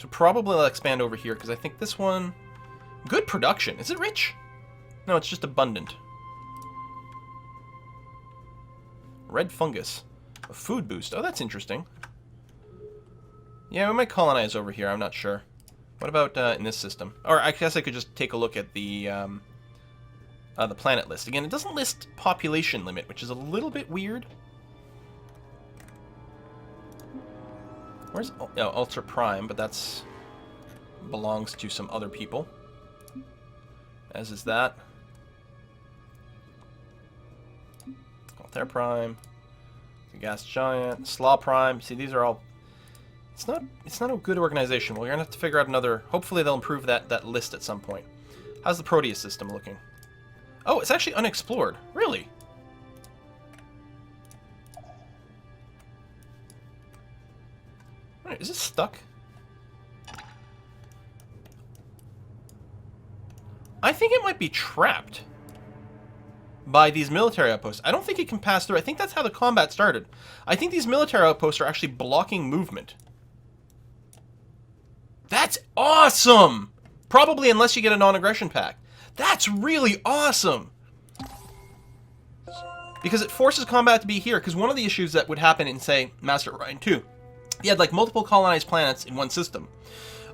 So probably I'll expand over here, because I think this one... Good production. Is it rich? No, it's just abundant. Red fungus. A food boost. Oh, that's interesting. Yeah, we might colonize over here. I'm not sure. What about in this system? Or I guess I could just take a look at the planet list. Again, it doesn't list population limit, which is a little bit weird. Where's Ultra Prime? But that's belongs to some other people. As is that. Altair Prime. The Gas Giant. Slaw Prime. See, these are all... It's not a good organization. We're going to have to figure out another... Hopefully they'll improve that list at some point. How's the Proteus system looking? Oh, it's actually unexplored. Really? Wait, is it stuck? I think it might be trapped by these military outposts. I don't think it can pass through. I think that's how the combat started. I think these military outposts are actually blocking movement. That's awesome! Probably unless you get a non-aggression pack. That's really awesome! Because it forces combat to be here. Because one of the issues that would happen in, say, Master Orion 2, you had like multiple colonized planets in one system.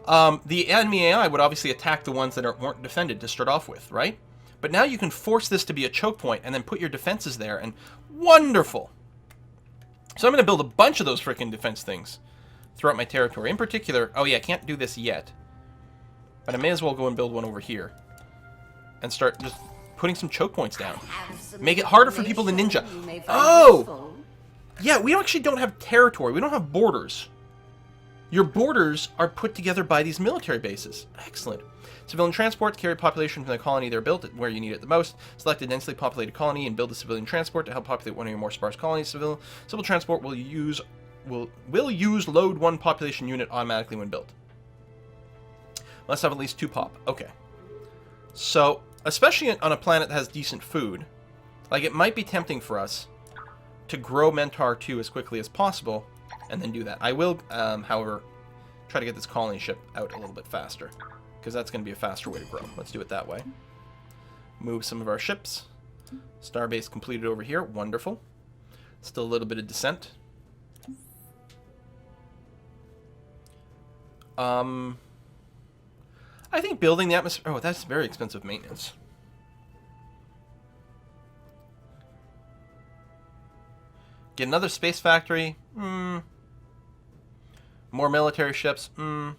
The enemy AI would obviously attack the ones that weren't defended to start off with, right? But now you can force this to be a choke point and then put your defenses there, and wonderful! So I'm going to build a bunch of those freaking defense things throughout my territory. In particular, oh yeah, I can't do this yet. But I may as well go and build one over here. And start just putting some choke points down. Make it harder for people to ninja. Oh! Yeah, we actually don't have territory. We don't have borders. Your borders are put together by these military bases. Excellent. Civilian transport, carry population from the colony they're built where you need it the most. Select a densely populated colony and build a civilian transport to help populate one of your more sparse colonies. Civil transport will use load one population unit automatically when built. Must have at least 2 pop. Okay. So, especially on a planet that has decent food, like it might be tempting for us to grow Mentar 2 as quickly as possible and then do that. I will, however, try to get this colony ship out a little bit faster, because that's going to be a faster way to grow. Let's do it that way. Move some of our ships. Starbase completed over here. Wonderful. Still a little bit of descent. I think building the atmosphere... Oh, that's very expensive maintenance. Get another space factory. More military ships. I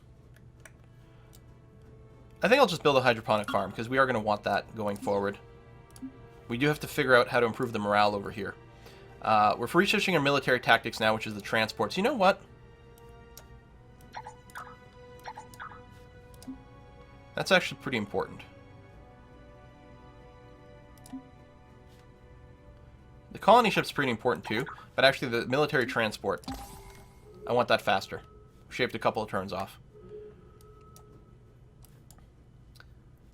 think I'll just build a hydroponic farm, because we are going to want that going forward. We do have to figure out how to improve the morale over here. We're researching our military tactics now, which is the transports. You know what? That's actually pretty important. The colony ship's pretty important too, but actually the military transport, I want that faster. Shaved a couple of turns off.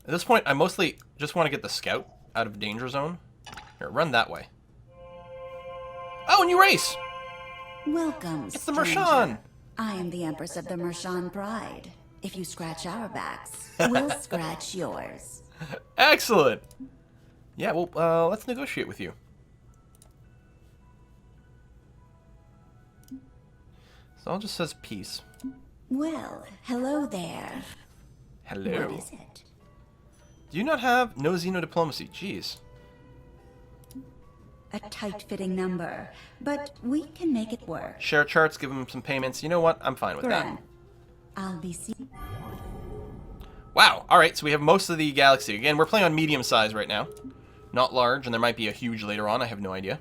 At this point, I mostly just want to get the scout out of danger zone. Here, run that way. Oh, a new race! Welcome, It's the stranger. Mershan! I am the Empress of the Mershan Pride. If you scratch our backs, we'll scratch yours. Excellent! Yeah, well, let's negotiate with you. So it just says peace. Well, hello there. Hello. What is it? Do you not have no xenodiplomacy? Jeez. A tight-fitting number, but we can make it work. Share charts, give them some payments. You know what? I'm fine with Gran, that. I'll be seeing. Wow. All right, so we have most of the galaxy. Again, we're playing on medium size right now. Not large, and there might be a huge later on. I have no idea.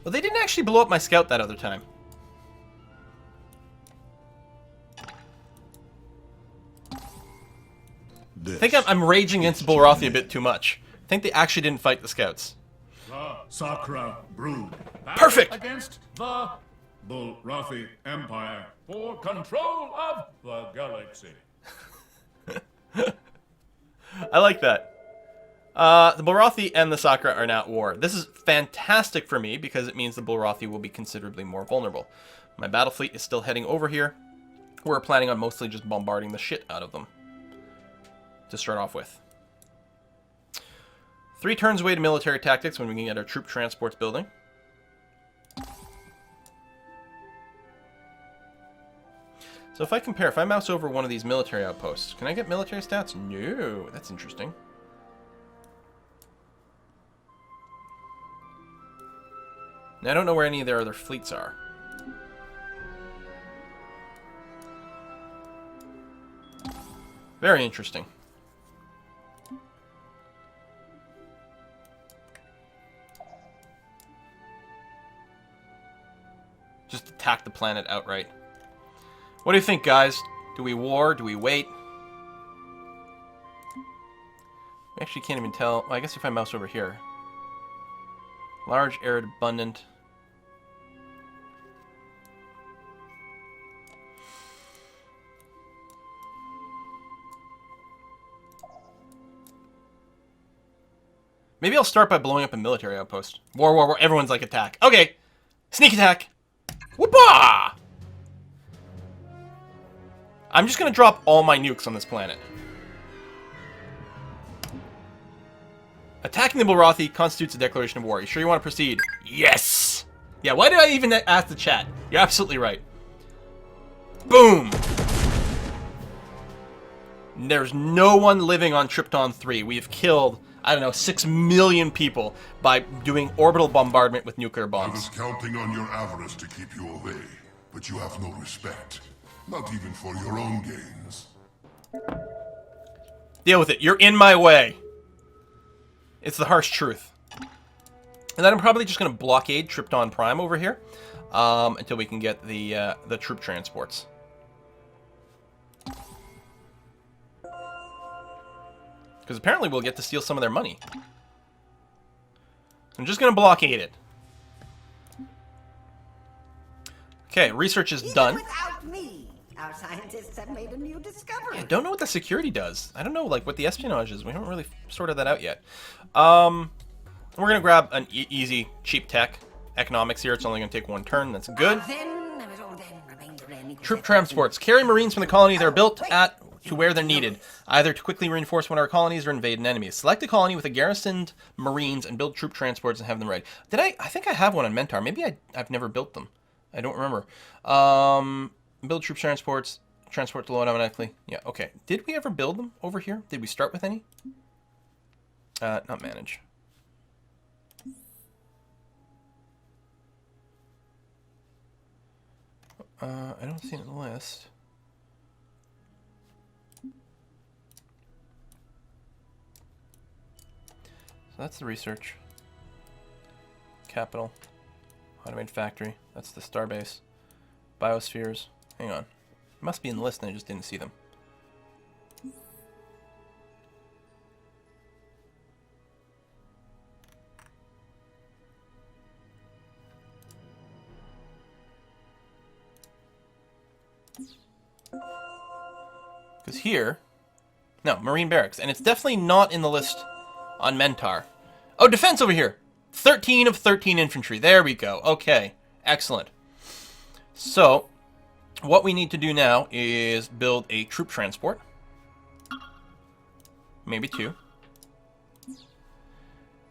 Well, they didn't actually blow up my scout that other time. I think I'm raging against Bulrathi a bit too much. I think they actually didn't fight the scouts. The Sakra Brood. Perfect! Against the Bulrathi Empire for control of the galaxy. I like that. The Bulrathi and the Sakura are now at war. This is fantastic for me because it means the Bulrathi will be considerably more vulnerable. My battle fleet is still heading over here. We're planning on mostly just bombarding the shit out of them to start off with. 3 turns away to military tactics when we can get our troop transports building. So if I compare, if I mouse over one of these military outposts, can I get military stats? No, that's interesting. Now, I don't know where any of their other fleets are. Very interesting. Just attack the planet outright. What do you think, guys? Do we war? Do we wait? We actually can't even tell. Well, I guess if I mouse over here. Large, arid, abundant. Maybe I'll start by blowing up a military outpost. War, war, war. Everyone's like, attack. Okay. Sneak attack. Whoopah! I'm just going to drop all my nukes on this planet. Attacking the Bulrathi constitutes a declaration of war. You sure you want to proceed? Yes! Yeah, why did I even ask the chat? You're absolutely right. Boom! There's no one living on Tripton 3. We have killed, I don't know, 6 million people by doing orbital bombardment with nuclear I bombs. was counting on your avarice to keep you away, but you have no respect. Not even for your own gains. Deal with it. You're in my way. It's the harsh truth. And then I'm probably just going to blockade Tripton Prime over here until we can get the troop transports. Because apparently we'll get to steal some of their money. I'm just going to blockade it. Okay, research is done. Without me, our scientists have made a new discovery. I don't know what the security does. I don't know like what the espionage is. We haven't really sorted that out yet. We're going to grab an easy, cheap tech. Economics here. It's only going to take 1 turn. That's good. Troop transports. Carry Marines from the colony they're built at to where they're needed, either to quickly reinforce one of our colonies or invade an enemy. Select a colony with a garrisoned Marines and build troop transports and have them ready. Did I think I have one on Mentar. Maybe I've never built them. I don't remember. Build troop transports. Transport to load automatically. Yeah, okay. Did we ever build them over here? Did we start with any? Not manage. I don't see it in the list. So that's the research. Capital. Automated factory. That's the starbase. Biospheres. Hang on. It must be in the list and I just didn't see them. Because here... No, Marine Barracks. And it's definitely not in the list on Mentar. Oh, defense over here! 13 of 13 infantry. There we go. Okay. Excellent. So, what we need to do now is build a troop transport. Maybe 2.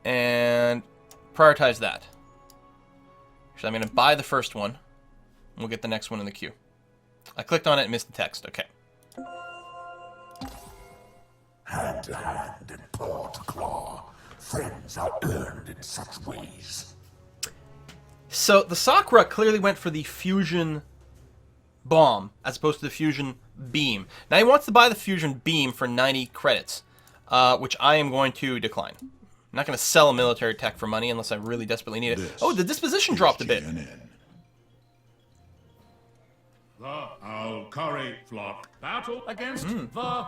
And prioritize that. Actually, I'm going to buy the first one. We'll get the next one in the queue. I clicked on it and missed the text. Okay. Hand to hand and paw to claw. Friends are earned in such ways. So the Sakura clearly went for the fusion bomb as opposed to the fusion beam. Now he wants to buy the fusion beam for 90 credits, which I am going to decline. I'm not going to sell a military tech for money unless I really desperately need it. Oh, the disposition dropped a bit. The Alkari flock battle against the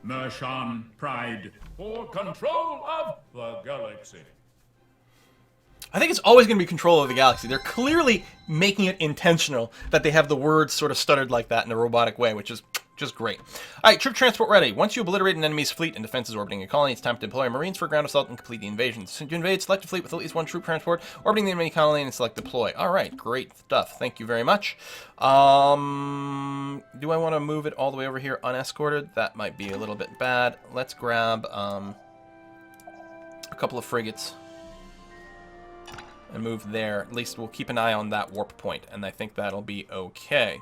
Mershan Pride for control of the galaxy. I think it's always going to be control of the galaxy. They're clearly making it intentional that they have the words sort of stuttered like that in a robotic way, which is Just great. All right, troop transport ready. Once you obliterate an enemy's fleet and defenses orbiting a colony, it's time to deploy Marines for ground assault and complete the invasion. So to invade, select a fleet with at least one troop transport orbiting the enemy colony and select deploy. All right, great stuff. Thank you very much. Do I want to move it all the way over here unescorted? That might be a little bit bad. Let's grab a couple of frigates and move there. At least we'll keep an eye on that warp point, and I think that'll be okay.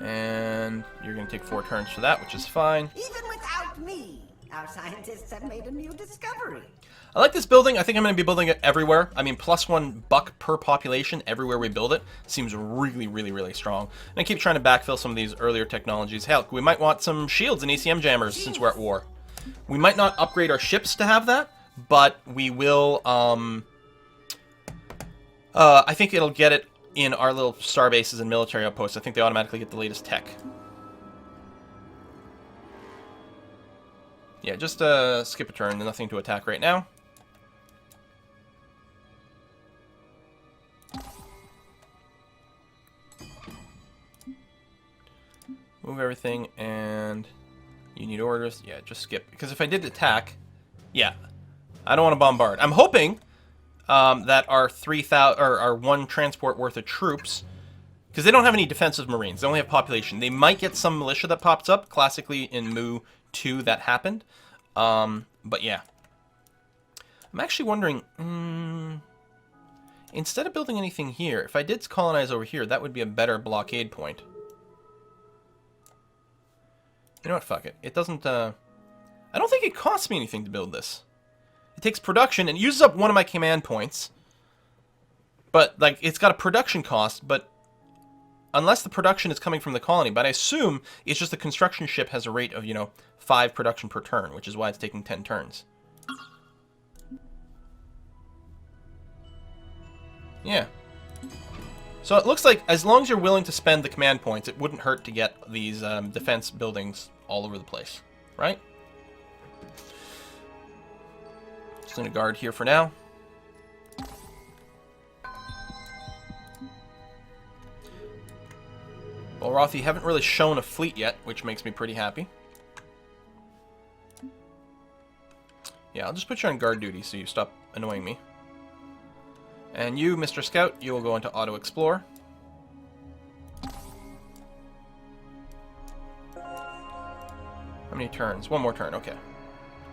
And you're going to take 4 turns for that, which is fine. Even without me, our scientists have made a new discovery. I like this building. I think I'm going to be building it everywhere. I mean, +1 buck per population everywhere we build it. Seems really, really, really strong. And I keep trying to backfill some of these earlier technologies. Hell, we might want some shields and ECM jammers since we're at war. We might not upgrade our ships to have that, but we will, I think it'll get it in our little star bases and military outposts. I think they automatically get the latest tech. Yeah, just skip a turn. Nothing to attack right now. Move everything, and you need orders. Yeah, just skip. Because if I did attack, yeah, I don't want to bombard. I'm hoping that our 3,000 or our 1 transport worth of troops, because they don't have any defensive Marines, they only have population. They might get some militia that pops up. Classically in Mu 2 that happened. But yeah, I'm actually wondering, instead of building anything here, if I did colonize over here, that would be a better blockade point. You know what? Fuck it. It doesn't. I don't think it costs me anything to build this. It takes production and uses up one of my command points. But, like, it's got a production cost, but unless the production is coming from the colony, but I assume it's just the construction ship has a rate of, 5 production per turn, which is why it's taking 10 turns. Yeah. So it looks like as long as you're willing to spend the command points, it wouldn't hurt to get these defense buildings all over the place, right? Just gonna guard here for now. Well, Roth, you haven't really shown a fleet yet, which makes me pretty happy. Yeah, I'll just put you on guard duty so you stop annoying me. And you, Mr. Scout, you will go into Auto Explore. How many turns? 1 more turn, okay.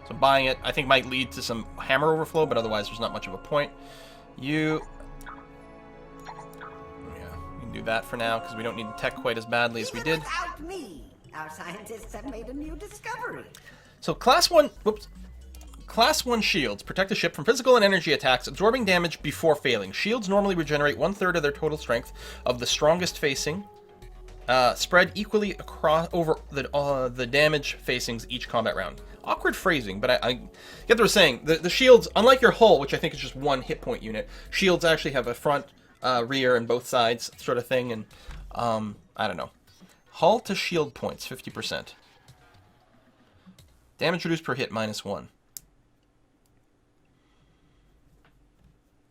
So buying it, I think, might lead to some hammer overflow, but otherwise there's not much of a point. You... Yeah, we can do that for now, because we don't need the tech quite as badly as we did. Without me, our scientists have made a new discovery. So Class 1... Whoops. Class 1 shields protect the ship from physical and energy attacks, absorbing damage before failing. Shields normally regenerate 1/3 of their total strength of the strongest facing, spread equally across over the damage facings each combat round. Awkward phrasing, but I get what they're saying. The shields, unlike your hull, which I think is just 1 hit point unit, shields actually have a front, rear, and both sides sort of thing, and I don't know. Hull to shield points, 50%. Damage reduced per hit, -1.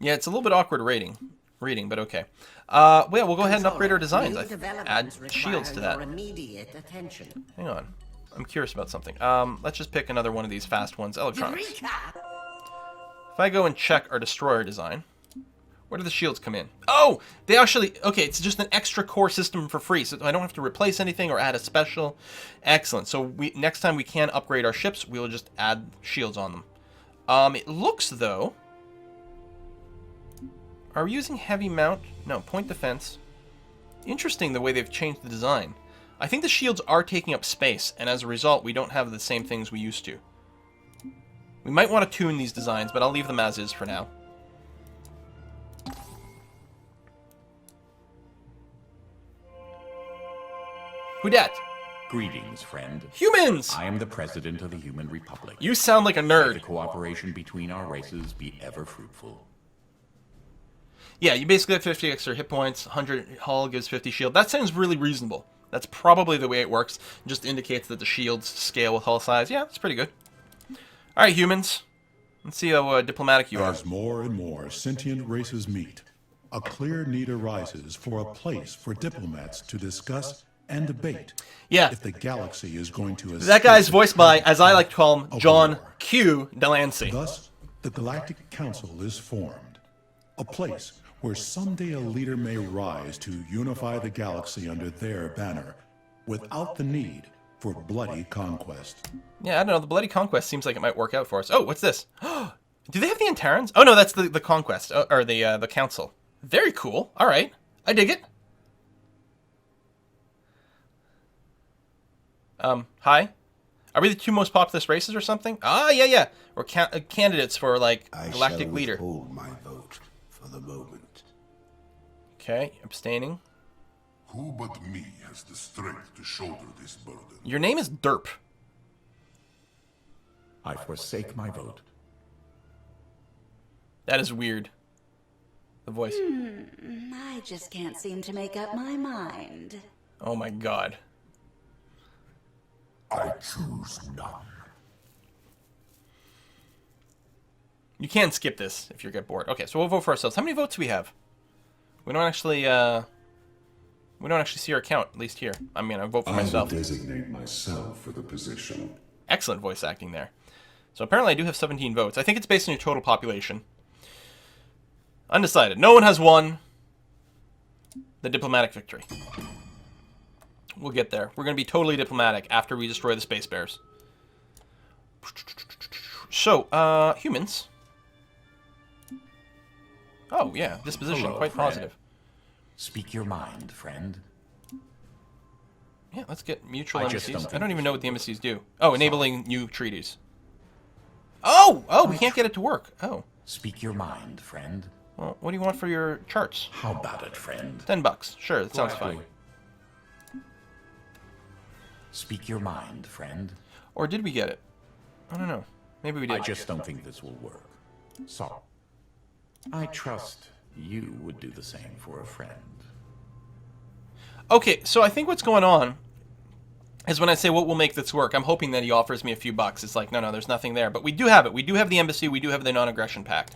Yeah, it's a little bit awkward reading, but okay. Well, we'll go ahead and upgrade our designs. Add shields to that. Hang on. I'm curious about something. Let's just pick another one of these fast ones. Electronics. If I go and check our destroyer design, where do the shields come in? Oh! They actually... Okay, it's just an extra core system for free, so I don't have to replace anything or add a special. Excellent. So next time we can upgrade our ships, we will just add shields on them. It looks, though... Are we using heavy mount? No, point defense. Interesting the way they've changed the design. I think the shields are taking up space, and as a result, we don't have the same things we used to. We might want to tune these designs, but I'll leave them as is for now. Who dat? Greetings, friend. Humans! I am the President of the Human Republic. You sound like a nerd. May the cooperation between our races be ever fruitful. Yeah, you basically have 50 extra hit points, 100 hull gives 50 shield. That sounds really reasonable. That's probably the way it works. It just indicates that the shields scale with hull size. Yeah, it's pretty good. Alright, humans. Let's see how diplomatic you are. As more and more sentient races meet, a clear need arises for a place for diplomats to discuss and debate Yeah. if the galaxy is going to That guy's escape voiced by, as I like to call him, of John war. Q. Delancey. Thus, the Galactic Council is formed, a place where someday a leader may rise to unify the galaxy under their banner, without the need for bloody conquest. Yeah, I don't know. The Bloody Conquest seems like it might work out for us. Oh, what's this? Do they have the Antarans? Oh, no, that's the Conquest, or the Council. Very cool. All right. I dig it. Hi? Are we the 2 most populous races or something? Ah, yeah. We're candidates for, like, Galactic Leader. I shall withhold my vote for the moment. Okay, abstaining. Who but me has the strength to shoulder this burden? Your name is Derp. I forsake my vote. That is weird. The voice. I just can't seem to make up my mind. Oh my god. I choose none. You can skip this if you get bored. Okay, so we'll vote for ourselves. How many votes do we have? We don't actually see our count, at least here. I'm gonna vote for myself. I will designate myself for the position. Excellent voice acting there. So apparently I do have 17 votes. I think it's based on your total population. Undecided. No one has won the diplomatic victory. We'll get there. We're going to be totally diplomatic after we destroy the Space Bears. So, humans. Oh, yeah. Disposition. Hello, Quite friend. positive. Speak your mind, friend. Yeah, let's get mutual I just embassies. don't I think don't even this know will what the work. embassies do. Oh, enabling new treaties. Oh, we can't get it to work. Oh. Speak your mind, friend. Well, what do you want for your charts? How about it, friend? $10. Sure, that sounds Gladly. fine. Speak your mind, friend. Or did we get it? I don't know. Maybe we did. I just don't think this will work. So, I trust you would do the same for a friend. Okay, so I think what's going on is when I say what will make this work, I'm hoping that he offers me a few bucks. It's like, no, there's nothing there. But we do have it. We do have the embassy. We do have the non-aggression pact.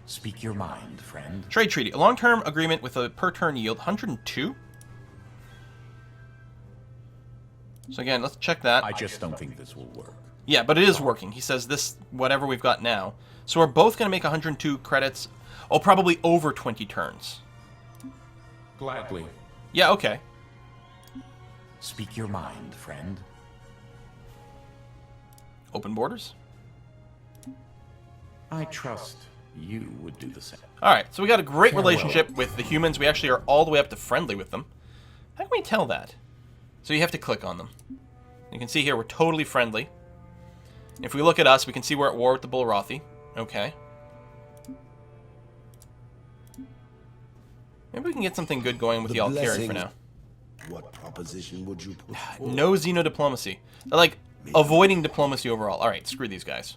Speak your mind, friend. Trade treaty. A long-term agreement with a per-turn yield. 102? So again, let's check that. I just don't think this will work. Yeah, but it is working. He says this, whatever we've got now. So we're both going to make 102 credits. Oh, probably over 20 turns. Gladly. Yeah, okay. Speak your mind, friend. Open borders. I trust you would do the same. All right, so we got a great Farewell. relationship with the humans. We actually are all the way up to friendly with them. How can we tell that? So you have to click on them. You can see here we're totally friendly. If we look at us, we can see we're at war with the Bulrathi. Okay. Maybe we can get something good going with the Alkiri for now. What proposition would you put forward? No xenodiplomacy. They're like avoiding diplomacy overall. All right, screw these guys.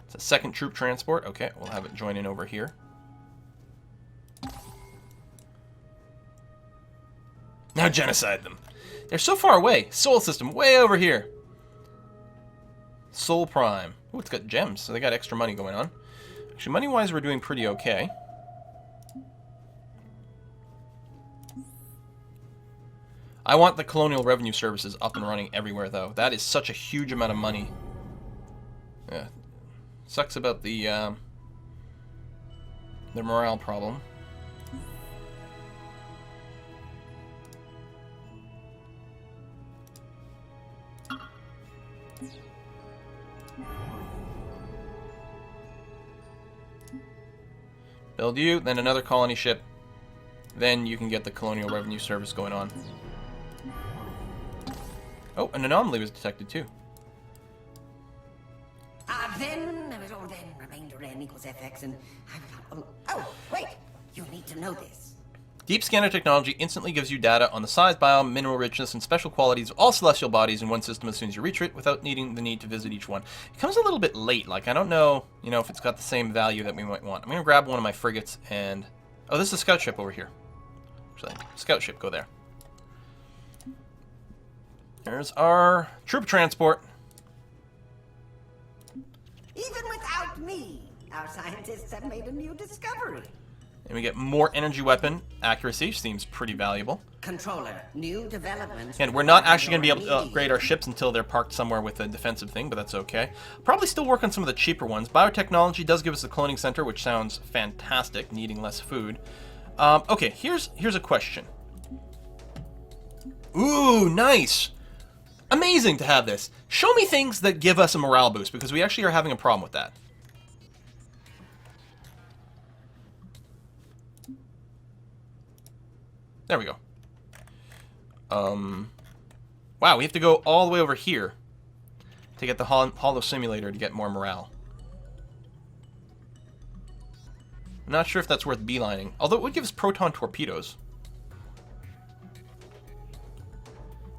It's a second troop transport. Okay, we'll have it join in over here. Now genocide them. They're so far away. Sol system, way over here. Sol Prime. Oh, it's got gems, so they got extra money going on. Actually, money-wise, we're doing pretty okay. I want the Colonial Revenue Services up and running everywhere, though. That is such a huge amount of money. Yeah. Sucks about the morale problem. Build you, then another colony ship. Then you can get the Colonial Revenue Service going on. Oh, an anomaly was detected too. Then remainder n equals fx and... Oh, wait! You need to know this. Deep scanner technology instantly gives you data on the size, biome, mineral richness, and special qualities of all celestial bodies in one system as soon as you reach it, without needing the need to visit each one. It comes a little bit late. Like, I don't know, if it's got the same value that we might want. I'm going to grab one of my frigates and... Oh, this is a scout ship over here. Actually, scout ship, go there. There's our troop transport. Even without me, Our scientists have made a new discovery. And we get more energy weapon accuracy, which seems pretty valuable. Controller, new developments. And we're not actually going to be able to upgrade our ships until they're parked somewhere with a defensive thing, but that's okay. Probably still work on some of the cheaper ones. Biotechnology does give us a cloning center, which sounds fantastic, needing less food. Okay, here's a question. Ooh, nice! Amazing to have this. Show me things that give us a morale boost, because we actually are having a problem with that. There we go. Wow, we have to go all the way over here to get the holo simulator to get more morale. I'm not sure if that's worth beelining, although it would give us proton torpedoes.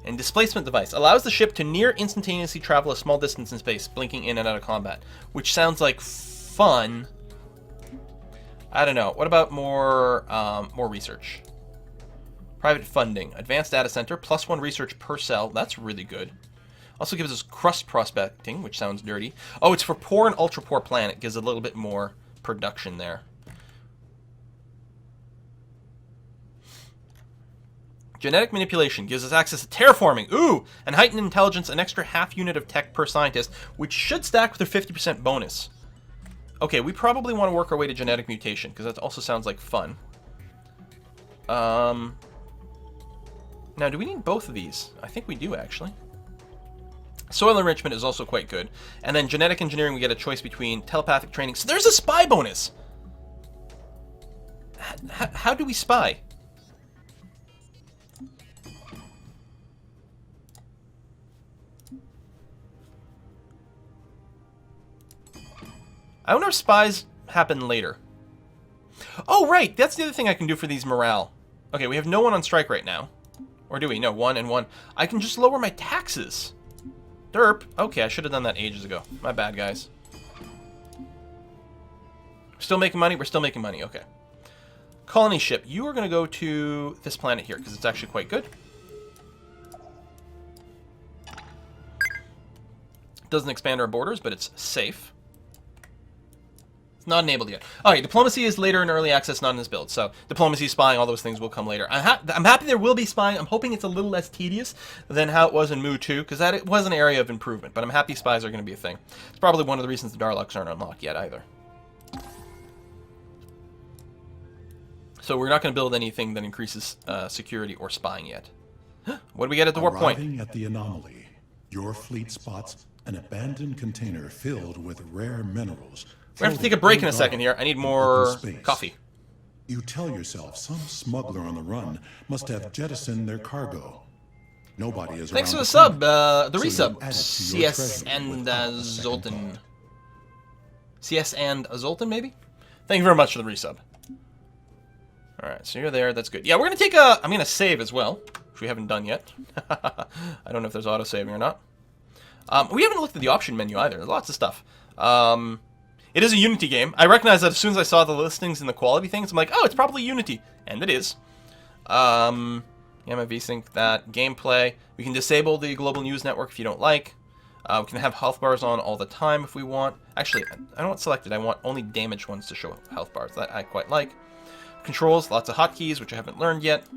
And displacement device allows the ship to near instantaneously travel a small distance in space, blinking in and out of combat, which sounds like fun. I don't know. What about more research? Private funding. Advanced data center. +1 research per cell. That's really good. Also gives us crust prospecting, which sounds dirty. Oh, it's for poor and ultra poor planet. Gives a little bit more production there. Genetic manipulation gives us access to terraforming. Ooh! And heightened intelligence, an extra half unit of tech per scientist, which should stack with a 50% bonus. Okay, we probably want to work our way to genetic mutation, because that also sounds like fun. Now, do we need both of these? I think we do, actually. Soil enrichment is also quite good. And then genetic engineering, we get a choice between telepathic training. So there's a spy bonus! How do we spy? I wonder if spies happen later. Oh, right! That's the other thing I can do for these morale. Okay, we have no one on strike right now. Or do we? No, 1 and 1. I can just lower my taxes. Derp. Okay, I should have done that ages ago. My bad, guys. Still making money? We're still making money. Okay. Colony ship. You are going to go to this planet here, because it's actually quite good. Doesn't expand our borders, but it's safe. Not enabled yet. Okay, diplomacy is later in early access, not in this build. So diplomacy, spying, all those things will come later. I'm happy there will be spying. I'm hoping it's a little less tedious than how it was in Mu 2, because it was an area of improvement. But I'm happy spies are going to be a thing. It's probably one of the reasons the Darlocks aren't unlocked yet either. So we're not going to build anything that increases security or spying yet. What do we get at the warp point? Arriving at the anomaly, your fleet spots an abandoned container filled with rare minerals. We have to take a break in a second here. I need more coffee. You tell yourself some smuggler on the run must have jettisoned their cargo. Nobody is Thanks for around the sub, the so resub. CS and Zoltan. CS and Zoltan, maybe? Thank you very much for the resub. Alright, so you're there. That's good. Yeah, we're going to take a... I'm going to save as well, which we haven't done yet. I don't know if there's auto-saving or not. We haven't looked at the option menu either. There's lots of stuff. It is a Unity game. I recognize that as soon as I saw the listings and the quality things, I'm like, oh, it's probably Unity. And it is. Yeah, my VSync, that. Gameplay. We can disable the global news network if you don't like. We can have health bars on all the time if we want. Actually, I don't want selected. I want only damaged ones to show health bars. That I quite like. Controls, lots of hotkeys, which I haven't learned yet.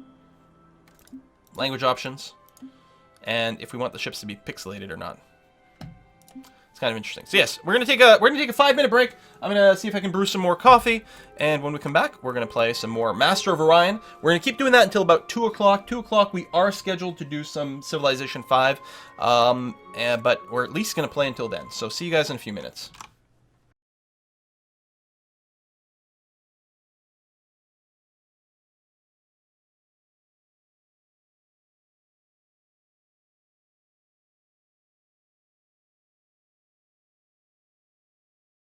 Language options. And if we want the ships to be pixelated or not. Kind of interesting. So yes, we're gonna take a 5-minute break. I'm gonna see if I can brew some more coffee, and when we come back, we're gonna play some more Master of Orion. We're gonna keep doing that until about 2 o'clock. 2 o'clock, we are scheduled to do some Civilization 5, but we're at least gonna play until then. So see you guys in a few minutes.